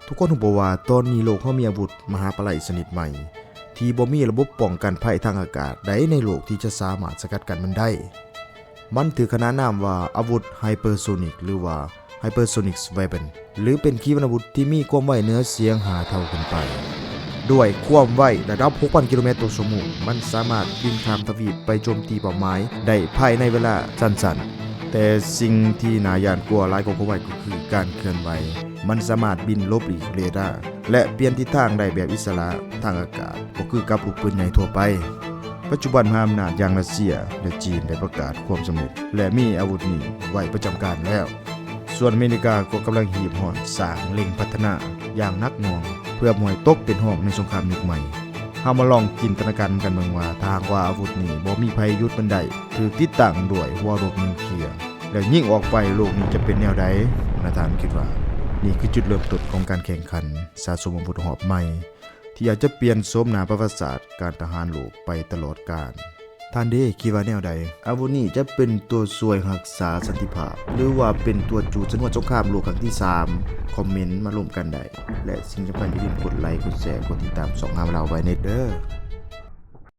ทุกคนรู้บ่ว่าตอนนี้โลกเฮามีอาวุธมหาปลัยชนิดใหม่ที่บ่มีระบบป้องกันภัยทางอากาศใดในโลกที่จะสามารถสกัดกั้นมันได้มันถือขนานนามว่าอาวุธไฮเปอร์โซนิกหรือว่า Hypersonic Weapon หรือเป็นขีปนาวุธที่มีความไวเหนือเสียง5 เท่าขึ้นไปด้วยความไวระดับ 6,000 กิโลเมตรต่อชั่วโมงมันสามารถบินข้ามทวีปไปโจมตีเป้าหมายได้ภายในเวลาสั้นๆแต่สิ่งที่น่าย่านกลัวหลายกว่าความไวก็คือการเคลื่อนไหวมันสามารถบินหลบหลีกเรดาร์และเปลี่ยนทิศทางได้แบบอิสระทางอากาศก็คือกับลูกปืนใหญ่ทั่วไปปัจจุบันมหาอำนาจอย่างรัสเซียและจีนได้ประกาศความสำเร็จและมีอาวุธนี้ไว้ประจำการแล้วส่วนอเมริกาก็กำลังหีบหอนสร้างเล็งพัฒนาอย่างหนักหน่วงเพื่อมวยตกเป็นหอกในสงครามยุคใหม่เฮามาลองจินตนาการกันเบิ่งว่าถ้าหากว่าอาวุธนี้บ่มีภัยยุทธมันได้ถูกติดตั้งด้วยหัวรบนิวเคลียร์แล้วยิงออกไปโลกนี้จะเป็นแนวใดนาธานคิดว่านี่คือจุดเริ่มต้นของการแข่งขันสะสมอาวุธหอบใหม่ที่อาจจะเปลี่ยนโฉมหน้าประวัติศาสตร์การทหารโลกไปตลอดกาลท่านเด้คิดว่าแนวใดอาวุธนี้จะเป็นตัวช่วยรักษาสันติภาพหรือว่าเป็นตัวจูดชนวนสงครามโลกครั้งที่3คอมเมนต์มาร่วมกันได้และสิ่งสำคัญอย่าลืมกดไลค์กดแชร์กดติดตาม2เราไว้ในเด้อ